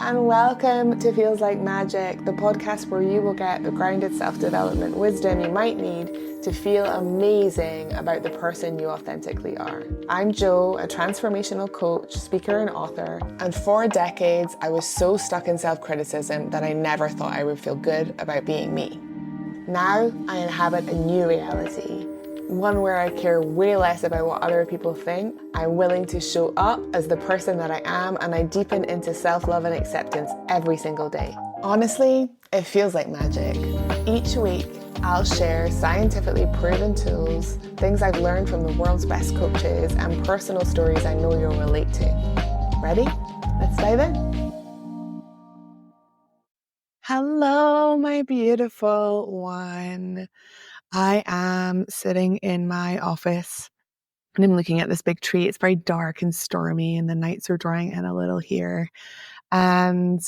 and welcome to Feels Like Magic, the podcast where you will get the grounded self-development wisdom you might need to feel amazing about the person you authentically are. I'm Jo, a transformational coach, speaker, and author, and for decades I was so stuck in self-criticism that I never thought I would feel good about being me. Now I inhabit a new reality, one where I care way less about what other people think. I'm willing to show up as the person that I am, and I deepen into self-love and acceptance every single day. Honestly, it feels like magic. Each week, I'll share scientifically proven tools, things I've learned from the world's best coaches, and personal stories I know you'll relate to. Ready? Let's dive in. Hello, my beautiful one. I am sitting in my office and I'm looking at this big tree. It's very dark and stormy, and the nights are drawing in a little here. And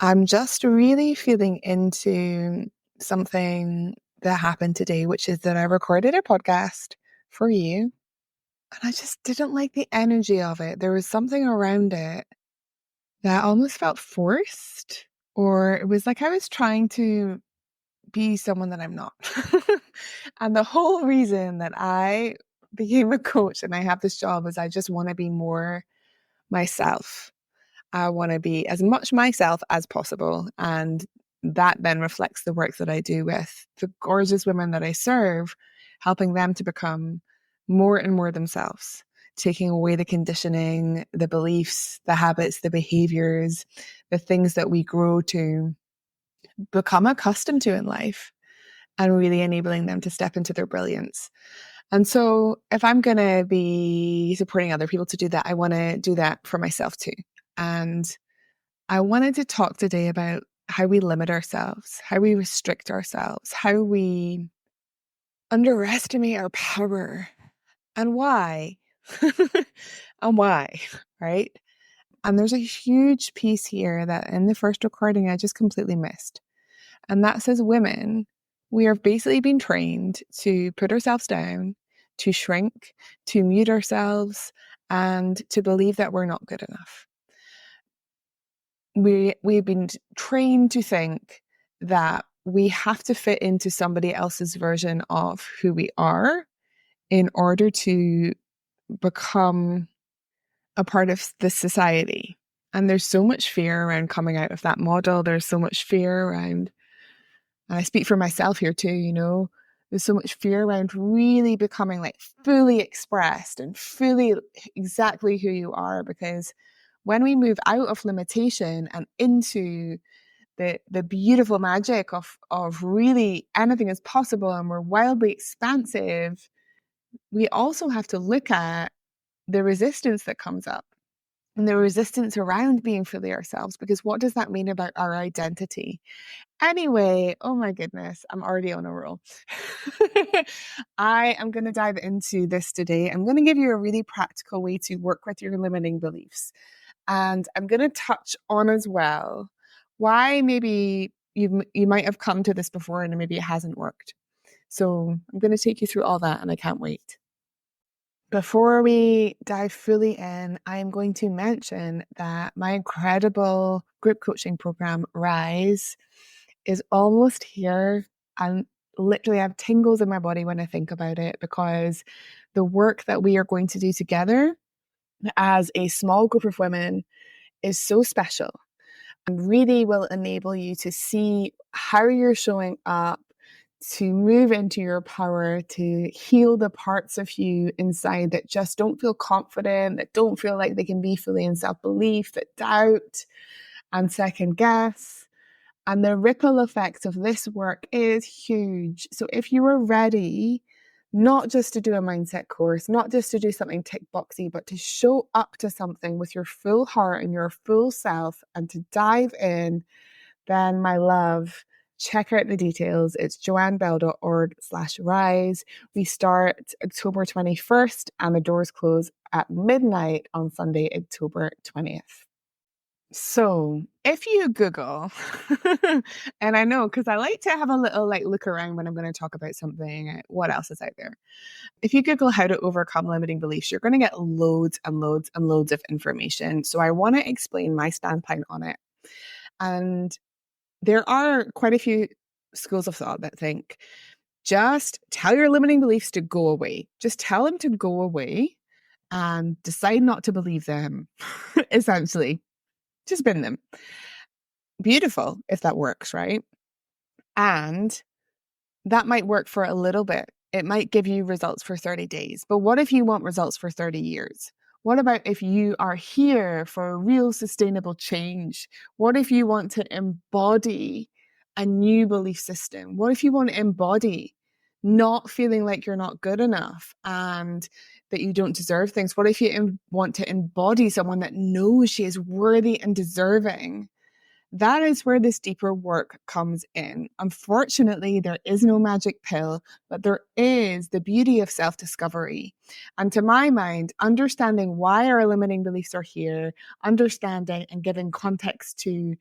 I'm just really feeling into something that happened today, which is that I recorded a podcast for you. And I just didn't like the energy of it. There was something around it that almost felt forced, or it was like I was trying to be someone that I'm not. And the whole reason that I became a coach and I have this job is I just want to be more myself. I want to be as much myself as possible. And that then reflects the work that I do with the gorgeous women that I serve, helping them to become more and more themselves, taking away the conditioning, the beliefs, the habits, the behaviors, the things that we grow to become accustomed to in life, and really enabling them to step into their brilliance. And so if I'm going to be supporting other people to do that, I want to do that for myself too. And I wanted to talk today about how we limit ourselves, how we restrict ourselves, how we underestimate our power, and why. And why, right? And there's a huge piece here that in the first recording I just completely missed. And that says women, we are basically being trained to put ourselves down, to shrink, to mute ourselves, and to believe that we're not good enough. We've been trained to think that we have to fit into somebody else's version of who we are in order to become a part of this society. And there's so much fear around coming out of that model. There's so much fear around, and I speak for myself here too, there's so much fear around really becoming like fully expressed and fully exactly who you are, because when we move out of limitation and into the beautiful magic of really anything is possible and we're wildly expansive, we also have to look at the resistance that comes up and the resistance around being fully ourselves, because what does that mean about our identity? Anyway, oh my goodness, I'm already on a roll. I am going to dive into this today. I'm going to give you a really practical way to work with your limiting beliefs. And I'm going to touch on as well why maybe you might have come to this before and maybe it hasn't worked. So I'm going to take you through all that, and I can't wait. Before we dive fully in, I'm going to mention that my incredible group coaching program, Rise, is almost here. And literally, I have tingles in my body when I think about it, because the work that we are going to do together as a small group of women is so special and really will enable you to see how you're showing up, to move into your power, to heal the parts of you inside that just don't feel confident, that don't feel like they can be fully in self-belief, that doubt and second guess. And the ripple effect of this work is huge. So if you are ready, not just to do a mindset course, not just to do something tick boxy, but to show up to something with your full heart and your full self and to dive in, then my love, check out the details. It's joannebell.org/rise. We start October 21st and the doors close at midnight on Sunday, October 20th. So if you Google, and I know because I like to have a little look around when I'm going to talk about something, what else is out there? If you Google how to overcome limiting beliefs, you're going to get loads and loads and loads of information. So I want to explain my standpoint on it. And there are quite a few schools of thought that think just tell your limiting beliefs to go away. Just tell them to go away and decide not to believe them, essentially. Just bin them. Beautiful if that works, right? And that might work for a little bit. It might give you results for 30 days. But what if you want results for 30 years? What about if you are here for a real sustainable change? What if you want to embody a new belief system? What if you want to embody not feeling like you're not good enough and that you don't deserve things? What if you want to embody someone that knows she is worthy and deserving? That is where this deeper work comes in. Unfortunately, there is no magic pill, but there is the beauty of self discovery. And to my mind, understanding why our limiting beliefs are here, understanding and giving context to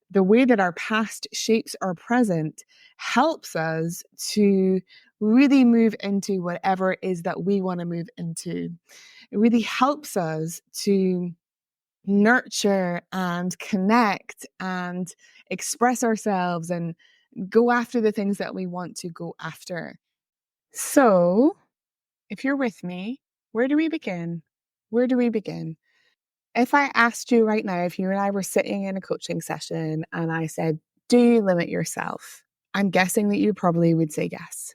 the way that our past shapes our present helps us to really move into whatever it is that we want to move into. It really helps us to nurture and connect and express ourselves and go after the things that we want to go after. So, if you're with me, where do we begin? Where do we begin? If I asked you right now, if you and I were sitting in a coaching session and I said, do you limit yourself? I'm guessing that you probably would say yes.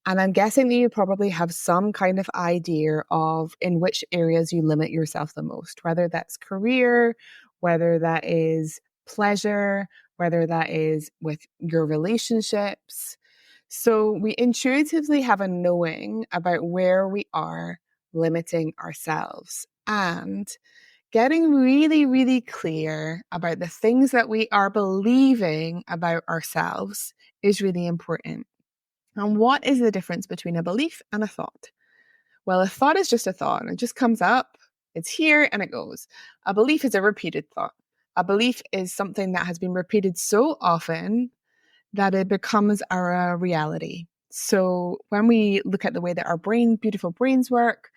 And I'm guessing that you probably have some kind of idea of in which areas you limit yourself the most, whether that's career, whether that is pleasure, whether that is with your relationships. So we intuitively have a knowing about where we are limiting ourselves and getting really, really clear about the things that we are believing about ourselves is really important. And what is the difference between a belief and a thought? Well, a thought is just a thought and it just comes up, it's here and it goes. A belief is a repeated thought. A belief is something that has been repeated so often that it becomes our reality. So when we look at the way that our beautiful brains work,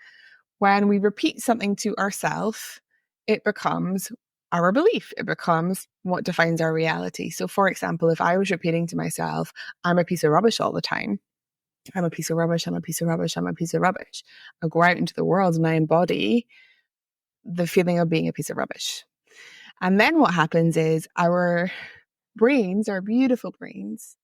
when we repeat something to ourselves, it becomes our belief. It becomes what defines our reality. So, for example, if I was repeating to myself, I'm a piece of rubbish all the time, I'm a piece of rubbish, I'm a piece of rubbish, I'm a piece of rubbish. I go out into the world and I embody the feeling of being a piece of rubbish. And then what happens is our brains, our beautiful brains,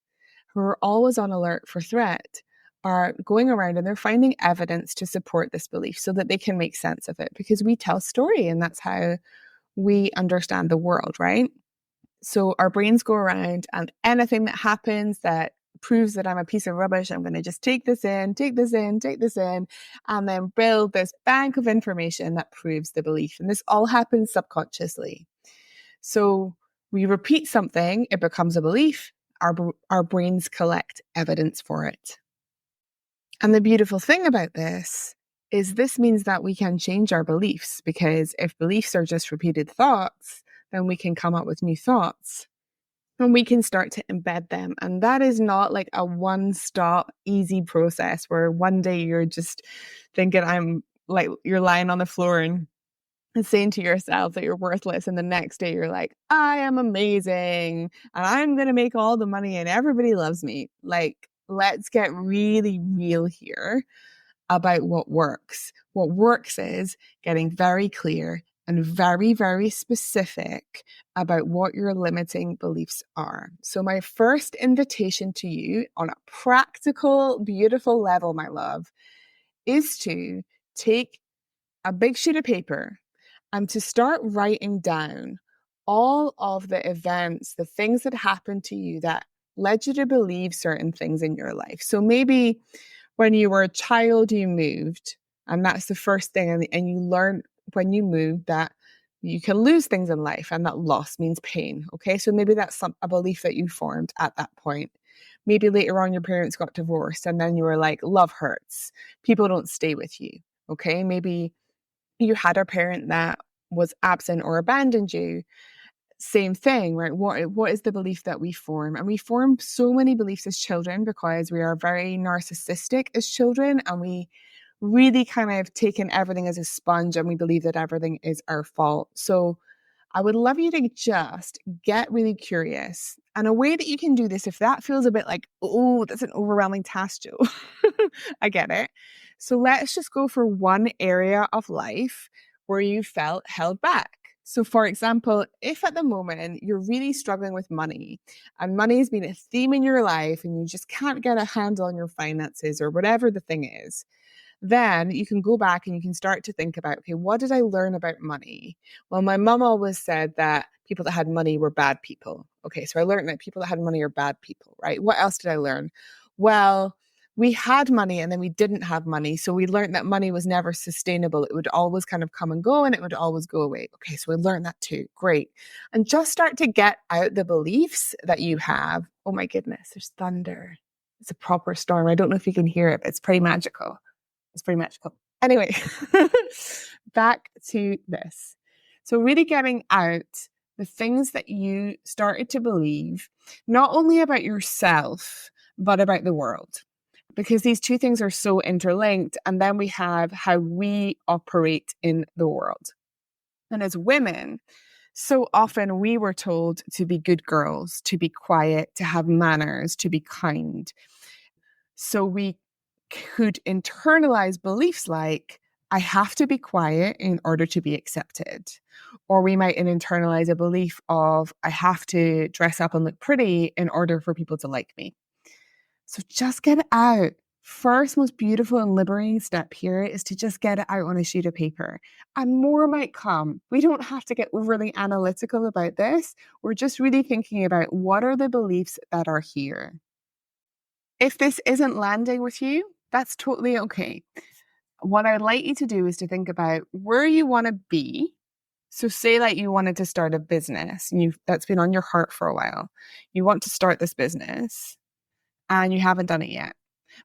who are always on alert for threat, are going around and they're finding evidence to support this belief so that they can make sense of it because we tell story and that's how we understand the world, right? So our brains go around and anything that happens that proves that I'm a piece of rubbish, I'm going to just take this in, take this in, take this in, and then build this bank of information that proves the belief. And this all happens subconsciously. So we repeat something, it becomes a belief. Our brains collect evidence for it. And the beautiful thing about this is this means that we can change our beliefs because if beliefs are just repeated thoughts, then we can come up with new thoughts and we can start to embed them. And that is not like a one-stop easy process where one day you're just thinking you're lying on the floor and saying to yourself that you're worthless, and the next day you're like, I am amazing and I'm going to make all the money and everybody loves me. Like, let's get really real here about what works. What works is getting very clear and very, very specific about what your limiting beliefs are. So my first invitation to you on a practical, beautiful level, my love, is to take a big sheet of paper and to start writing down all of the events, the things that happened to you that led you to believe certain things in your life. So maybe when you were a child, you moved, and that's the first thing. And you learn when you move that you can lose things in life, and that loss means pain. Okay, so maybe that's a belief that you formed at that point. Maybe later on, your parents got divorced, and then you were like, love hurts. People don't stay with you. Okay, maybe you had a parent that was absent or abandoned you. Same thing, right? What is the belief that we form? And we form so many beliefs as children because we are very narcissistic as children and we really kind of take in everything as a sponge and we believe that everything is our fault. So I would love you to just get really curious. And a way that you can do this, if that feels a bit like, oh, that's an overwhelming task, Joe, I get it. So let's just go for one area of life where you felt held back. So, for example, if at the moment you're really struggling with money and money has been a theme in your life and you just can't get a handle on your finances or whatever the thing is, then you can go back and you can start to think about, okay, what did I learn about money? Well, my mom always said that people that had money were bad people. Okay, so I learned that people that had money are bad people, right? What else did I learn? Well, we had money and then we didn't have money. So we learned that money was never sustainable. It would always kind of come and go and it would always go away. Okay, so we learned that too. Great. And just start to get out the beliefs that you have. Oh my goodness, there's thunder. It's a proper storm. I don't know if you can hear it, but it's pretty magical. It's pretty magical. Anyway, back to this. So, really getting out the things that you started to believe, not only about yourself, but about the world, because these two things are so interlinked. And then we have how we operate in the world. And as women, so often we were told to be good girls, to be quiet, to have manners, to be kind. So we could internalize beliefs like, I have to be quiet in order to be accepted. Or we might internalize a belief of, I have to dress up and look pretty in order for people to like me. So just get it out. First, most beautiful and liberating step here is to just get it out on a sheet of paper. And more might come. We don't have to get overly analytical about this. We're just really thinking about what are the beliefs that are here. If this isn't landing with you, that's totally okay. What I'd like you to do is to think about where you want to be. So say like you wanted to start a business and that's been on your heart for a while. You want to start this business and you haven't done it yet.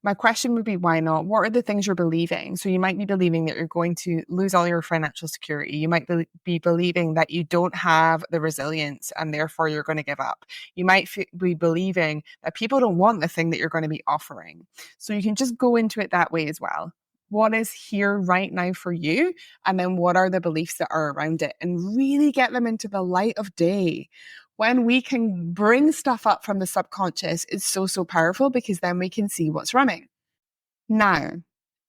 My question would be, why not? What are the things you're believing? So you might be believing that you're going to lose all your financial security. You might be believing that you don't have the resilience and therefore you're going to give up. You might be believing that people don't want the thing that you're going to be offering. So you can just go into it that way as well. What is here right now for you? And then what are the beliefs that are around it? And really get them into the light of day. When we can bring stuff up from the subconscious, it's so, so powerful because then we can see what's running. Now,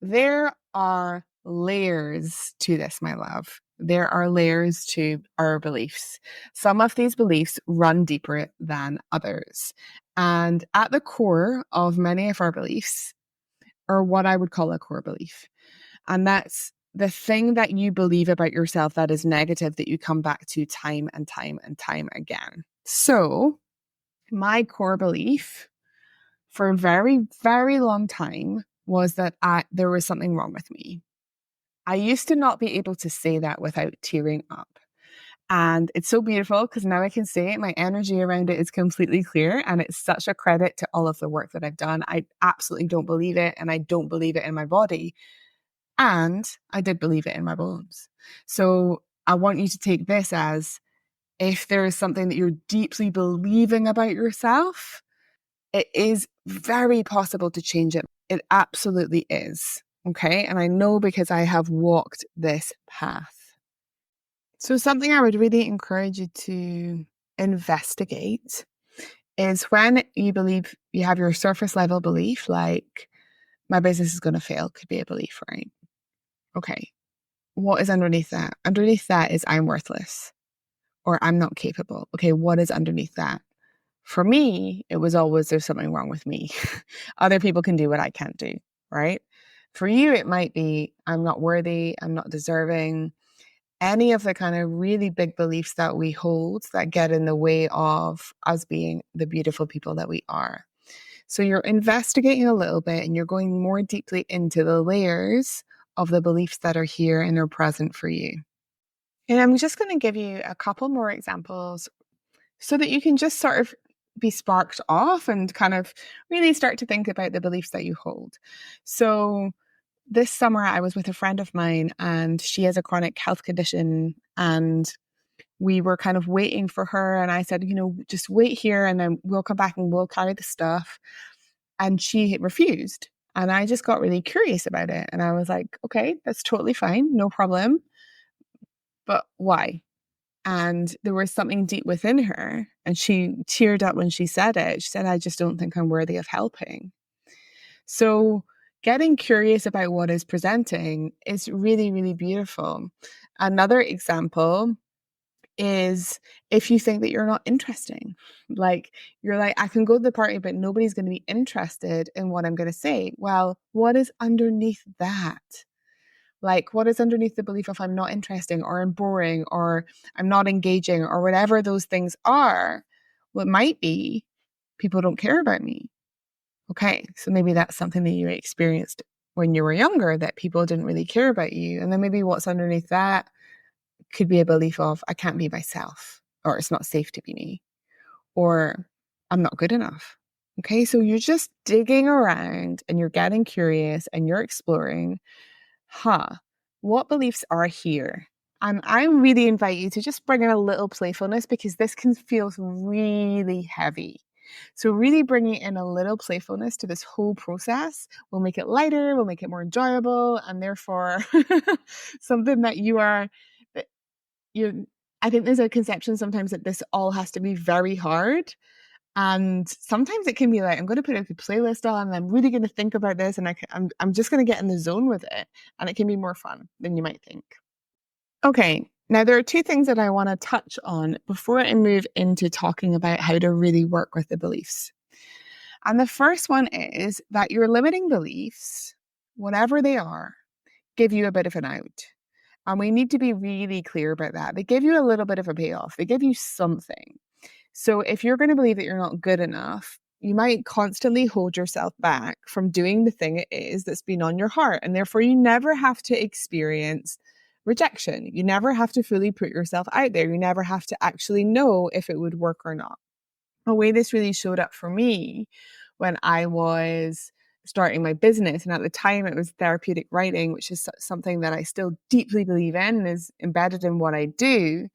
there are layers to this, my love. There are layers to our beliefs. Some of these beliefs run deeper than others. And at the core of many of our beliefs are what I would call a core belief. And that's the thing that you believe about yourself that is negative that you come back to time and time and time again. So, my core belief for a very, very long time was that there was something wrong with me. I used to not be able to say that without tearing up. And it's so beautiful because now I can say it. My energy around it is completely clear. And it's such a credit to all of the work that I've done. I absolutely don't believe it. And I don't believe it in my body. And I did believe it in my bones. So I want you to take this as, if there is something that you're deeply believing about yourself, it is very possible to change it. It absolutely is. Okay. And I know because I have walked this path. So, something I would really encourage you to investigate is when you believe you have your surface level belief, like my business is going to fail, could be a belief, right? Okay. What is underneath that? Underneath that is I'm worthless or I'm not capable. Okay. What is underneath that? For me, it was always there's something wrong with me. Other people can do what I can't do, right? For you, it might be I'm not worthy, I'm not deserving. Any of the kind of really big beliefs that we hold that get in the way of us being the beautiful people that we are. So you're investigating a little bit and you're going more deeply into the layers of the beliefs that are here and are present for you. And I'm just going to give you a couple more examples so that you can just sort of be sparked off and kind of really start to think about the beliefs that you hold. So this summer I was with a friend of mine and she has a chronic health condition and we were kind of waiting for her and I said, just wait here and then we'll come back and we'll carry the stuff. And she refused. And I just got really curious about it. And I was like, okay, that's totally fine. No problem. But why? And there was something deep within her, and she teared up when she said it. She said, I just don't think I'm worthy of helping. So getting curious about what is presenting is really, really beautiful. Another example is if you think that you're not interesting. Like you're like, I can go to the party, but nobody's going to be interested in what I'm going to say. Well, what is underneath that? Like, what is underneath the belief of I'm not interesting or I'm boring or I'm not engaging or whatever those things are? What might be people don't care about me. Okay, so maybe that's something that you experienced when you were younger, that people didn't really care about you. And then maybe what's underneath that could be a belief of I can't be myself, or it's not safe to be me, or I'm not good enough. Okay, so you're just digging around and you're getting curious and you're exploring, what beliefs are here? And I really invite you to just bring in a little playfulness because this can feel really heavy. So, really bringing in a little playfulness to this whole process will make it lighter, will make it more enjoyable, and therefore something that that you I think there's a conception sometimes that this all has to be very hard. And sometimes it can be like, I'm going to put a playlist on and I'm really going to think about this and I'm just going to get in the zone with it. And it can be more fun than you might think. Okay, now there are two things that I want to touch on before I move into talking about how to really work with the beliefs. And the first one is that your limiting beliefs, whatever they are, give you a bit of an out. And we need to be really clear about that. They give you a little bit of a payoff, they give you something. So if you're going to believe that you're not good enough, you might constantly hold yourself back from doing the thing it is that's been on your heart. And therefore, you never have to experience rejection. You never have to fully put yourself out there. You never have to actually know if it would work or not. A way this really showed up for me when I was starting my business, and at the time it was therapeutic writing, which is something that I still deeply believe in and is embedded in what I do.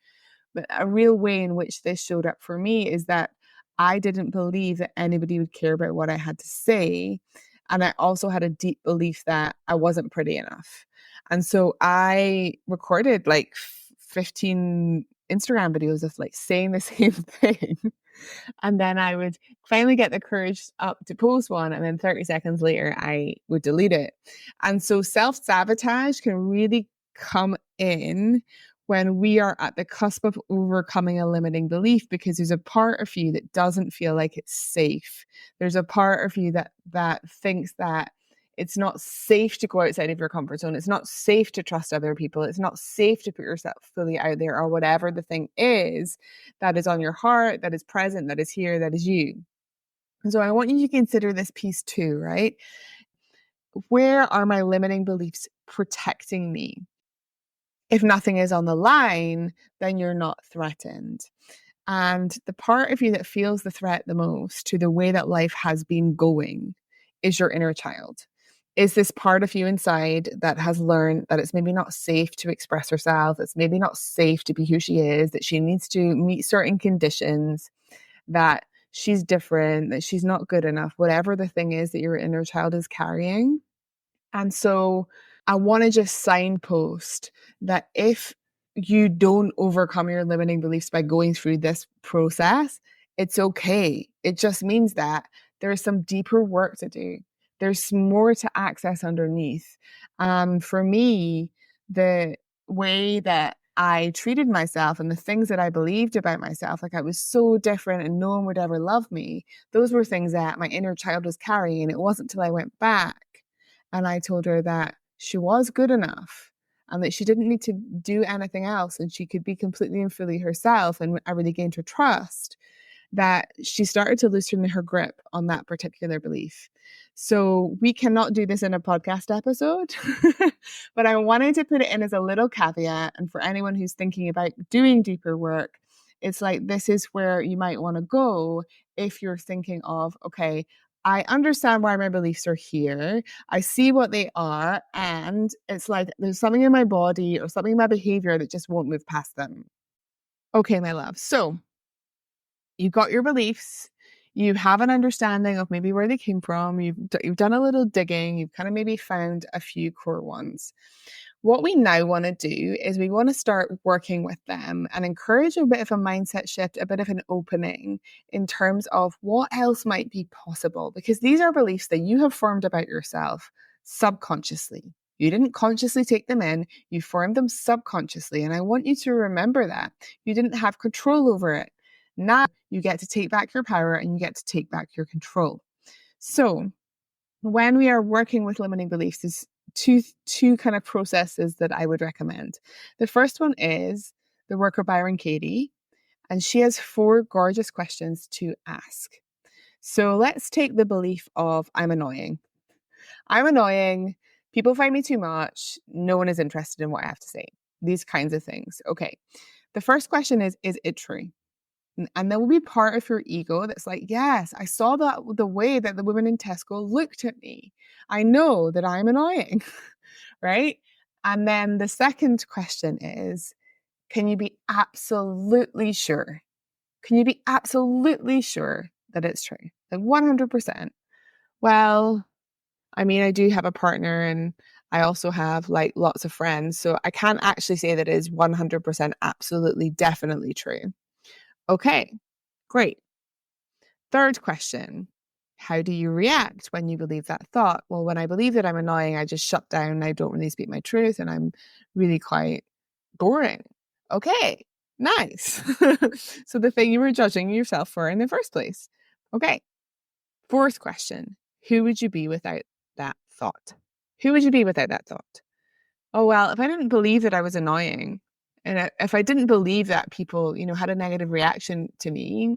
But a real way in which this showed up for me is that I didn't believe that anybody would care about what I had to say. And I also had a deep belief that I wasn't pretty enough. And so I recorded like 15 Instagram videos of like saying the same thing. And then I would finally get the courage up to post one. And then 30 seconds later, I would delete it. And so self sabotage can really come in when we are at the cusp of overcoming a limiting belief because there's a part of you that doesn't feel like it's safe. There's a part of you that thinks that it's not safe to go outside of your comfort zone. It's not safe to trust other people. It's not safe to put yourself fully out there or whatever the thing is that is on your heart, that is present, that is here, that is you. And so I want you to consider this piece too, right? Where are my limiting beliefs protecting me? If nothing is on the line, then you're not threatened. And the part of you that feels the threat the most to the way that life has been going is your inner child. Is this part of you inside that has learned that it's maybe not safe to express herself, it's maybe not safe to be who she is, that she needs to meet certain conditions, that she's different, that she's not good enough, whatever the thing is that your inner child is carrying. And so I want to just signpost that if you don't overcome your limiting beliefs by going through this process, it's okay. It just means that there's some deeper work to do. There's more to access underneath. For me, the way that I treated myself and the things that I believed about myself, like I was so different and no one would ever love me, those were things that my inner child was carrying. And it wasn't until I went back and I told her that she was good enough and that she didn't need to do anything else and she could be completely and fully herself. And I really gained her trust that she started to loosen her grip on that particular belief. So we cannot do this in a podcast episode, but I wanted to put it in as a little caveat. And for anyone who's thinking about doing deeper work, it's like this is where you might want to go if you're thinking of, okay, I understand why my beliefs are here. I see what they are. And it's like there's something in my body or something in my behavior that just won't move past them. Okay, my love. So you've got your beliefs. You have an understanding of maybe where they came from. You've done a little digging. You've kind of maybe found a few core ones. What we now want to do is we want to start working with them and encourage a bit of a mindset shift, a bit of an opening in terms of what else might be possible, because these are beliefs that you have formed about yourself subconsciously. You didn't consciously take them in, you formed them subconsciously. And I want you to remember that. You didn't have control over it. Now you get to take back your power and you get to take back your control. So, when we are working with limiting beliefs, there's two kind of processes that I would recommend. The first one is the work of Byron Katie, and she has 4 gorgeous questions to ask. So let's take the belief of I'm annoying. I'm annoying. People find me too much. No one is interested in what I have to say. These kinds of things. Okay. The first question is it true? And there will be part of your ego that's like, yes, I saw that the way that the women in Tesco looked at me. I know that I'm annoying, right? And then the second question is, can you be absolutely sure? Can you be absolutely sure that it's true? Like 100%. Well, I mean, I do have a partner and I also have like lots of friends. So I can't actually say that it is 100% absolutely definitely true. Okay, great. Third question, how do you react when you believe that thought? Well, when I believe that I'm annoying, I just shut down. I don't really speak my truth and I'm really quite boring. Okay, nice. So the thing you were judging yourself for in the first place. Okay. Fourth question, who would you be without that thought? Who would you be without that thought? Oh, well, if I didn't believe that I was annoying, and if I didn't believe that people, had a negative reaction to me,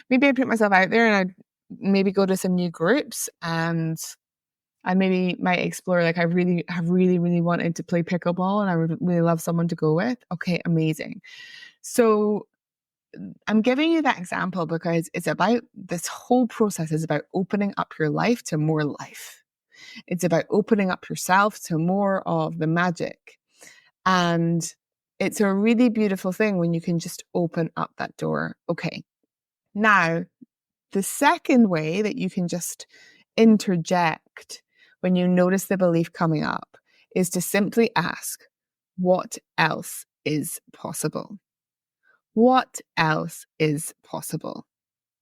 maybe I'd put myself out there and I'd maybe go to some new groups and I maybe might explore, like, I really have really wanted to play pickleball and I would really love someone to go with. Okay, amazing. So I'm giving you that example because it's about this whole process is about opening up your life to more life. It's about opening up yourself to more of the magic. And it's a really beautiful thing when you can just open up that door. Okay. Now, the second way that you can just interject when you notice the belief coming up is to simply ask, what else is possible? What else is possible?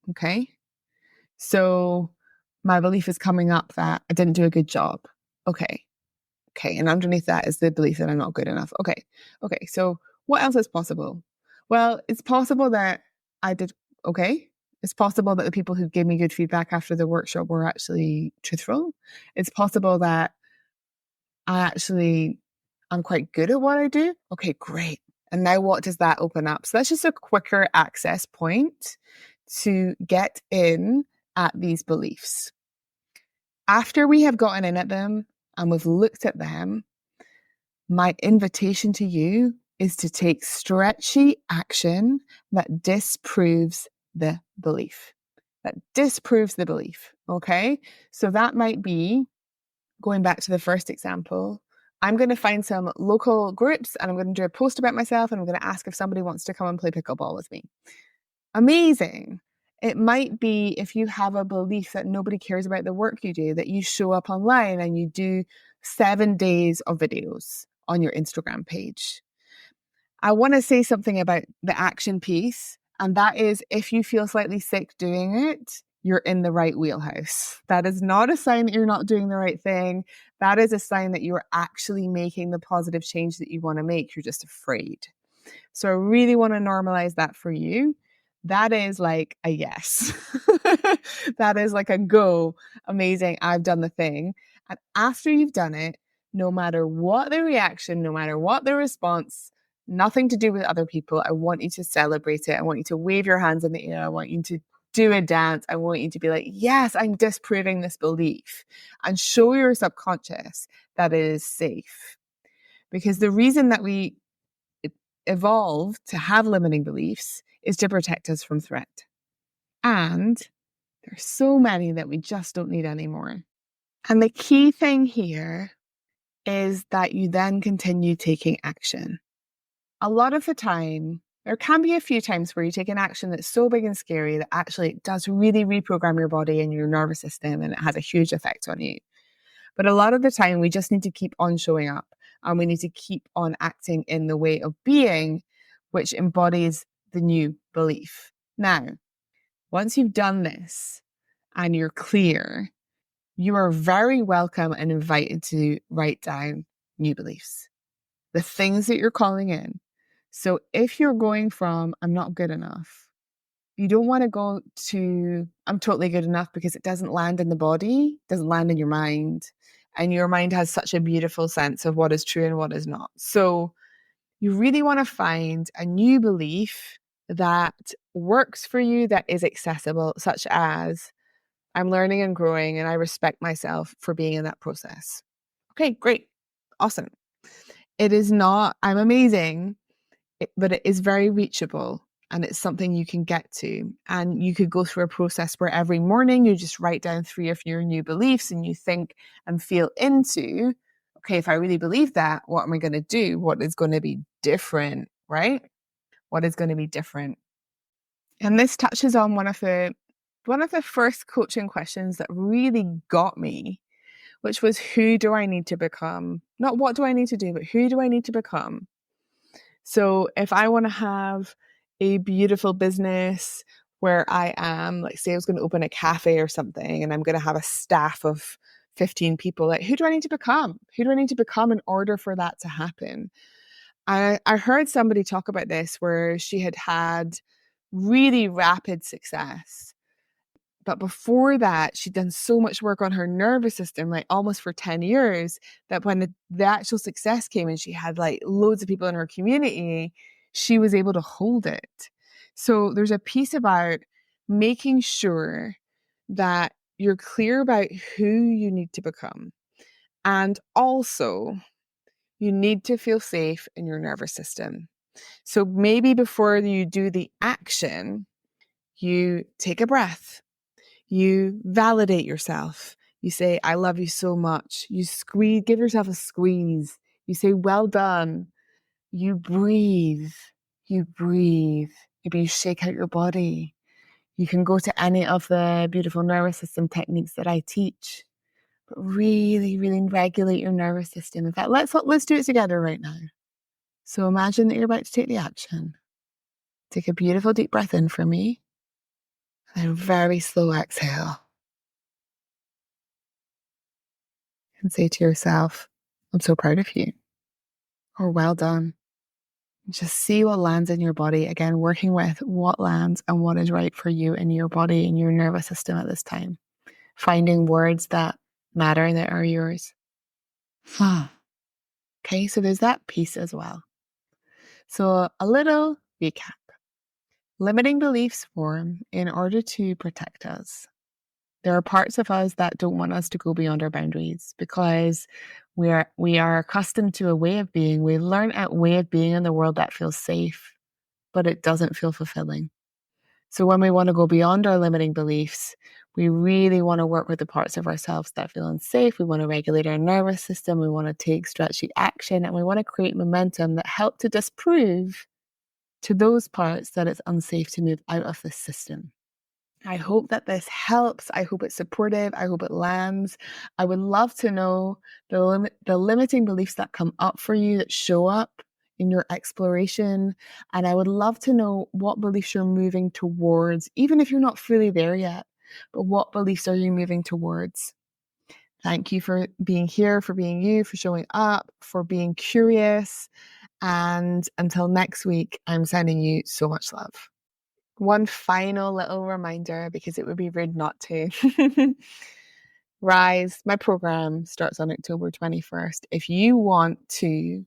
Okay. So my belief is coming up that I didn't do a good job. Okay. Okay. And underneath that is the belief that I'm not good enough. Okay. Okay. So what else is possible? Well, it's possible that I did okay. It's possible that the people who gave me good feedback after the workshop were actually truthful. It's possible that I'm quite good at what I do. Okay, great. And now what does that open up? So that's just a quicker access point to get in at these beliefs. After we have gotten in at them and we've looked at them, my invitation to you is to take stretchy action that disproves the belief. That disproves the belief. Okay. So that might be, going back to the first example, I'm going to find some local groups and I'm going to do a post about myself and I'm going to ask if somebody wants to come and play pickleball with me. Amazing. It might be, if you have a belief that nobody cares about the work you do, that you show up online and you do 7 days of videos on your Instagram page. I want to say something about the action piece, and that is, if you feel slightly sick doing it, you're in the right wheelhouse. That is not a sign that you're not doing the right thing. That is a sign that you're actually making the positive change that you want to make. You're just afraid. So I really want to normalize that for you. That is like a yes. That is like a go. Amazing. I've done the thing. And after you've done it, no matter what the reaction, no matter what the response, nothing to do with other people, I want you to celebrate it. I want you to wave your hands in the air. I want you to do a dance. I want you to be like, yes, I'm disproving this belief, and show your subconscious that it is safe. Because the reason that we evolved to have limiting beliefs is to protect us from threat. And there's so many that we just don't need anymore. And the key thing here is that you then continue taking action. A lot of the time, there can be a few times where you take an action that's so big and scary that actually does really reprogram your body and your nervous system, and it has a huge effect on you. But a lot of the time, we just need to keep on showing up. and we need to keep on acting in the way of being, which embodies the new belief. Now, once you've done this and you're clear, you are very welcome and invited to write down new beliefs, the things that you're calling in. So if you're going from, I'm not good enough, you don't want to go to, I'm totally good enough, because it doesn't land in the body, doesn't land in your mind. And your mind has such a beautiful sense of what is true and what is not. So you really want to find a new belief that works for you, that is accessible, such as, I'm learning and growing and I respect myself for being in that process. Okay, great. Awesome. It is not, I'm amazing, but it is very reachable, and it's something you can get to. And you could go through a process where every morning you just write down 3 of your new beliefs and you think and feel into, okay, if I really believe that, what am I going to do? What is going to be different, right? What is going to be different? And this touches on one of the first coaching questions that really got me, which was, who do I need to become? Not what do I need to do, but who do I need to become? So if I want to have a beautiful business where I am, like, say I was going to open a cafe or something, and I'm going to have a staff of 15 people, like, who do I need to become? Who do I need to become in order for that to happen? I heard somebody talk about this where she had really rapid success. But before that, she'd done so much work on her nervous system, like almost for 10 years, that when the actual success came and she had like loads of people in her community, she was able to hold it. So there's a piece about making sure that you're clear about who you need to become. And also, you need to feel safe in your nervous system. So maybe before you do the action, you take a breath. You validate yourself. You say, I love you so much. You give yourself a squeeze. You say, well done. You breathe. Maybe you shake out your body. You can go to any of the beautiful nervous system techniques that I teach, but really, really regulate your nervous system. In fact, let's do it together right now. So imagine that you're about to take the action. Take a beautiful deep breath in for me, and a very slow exhale. And say to yourself, I'm so proud of you, or well done. Just see what lands in your body. Again, working with what lands and what is right for you in your body and your nervous system at this time. Finding words that matter, that are yours. Okay, so there's that piece as well. So a little recap. Limiting beliefs form in order to protect us. There are parts of us that don't want us to go beyond our boundaries because we are accustomed to a way of being. We learn a way of being in the world that feels safe, but it doesn't feel fulfilling. So when we want to go beyond our limiting beliefs, we really want to work with the parts of ourselves that feel unsafe. We want to regulate our nervous system. We want to take stretchy action, and we want to create momentum that help to disprove to those parts that it's unsafe to move out of this system. I hope that this helps. I hope it's supportive. I hope it lands. I would love to know the limiting beliefs that come up for you, that show up in your exploration. And I would love to know what beliefs you're moving towards, even if you're not fully there yet. But what beliefs are you moving towards? Thank you for being here, for being you, for showing up, for being curious. And until next week, I'm sending you so much love. One final little reminder, because it would be rude not to. Rise, my program, starts on October 21st. If you want to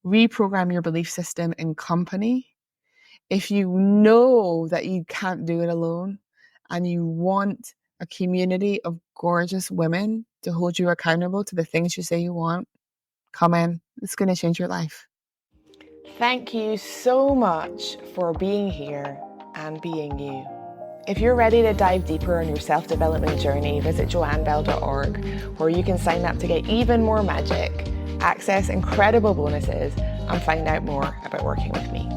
reprogram your belief system in company, if you know that you can't do it alone, and you want a community of gorgeous women to hold you accountable to the things you say you want, come in. It's going to change your life. Thank you so much for being here and being you. If you're ready to dive deeper on your self-development journey, visit joannebell.org, where you can sign up to get even more magic, access incredible bonuses, and find out more about working with me.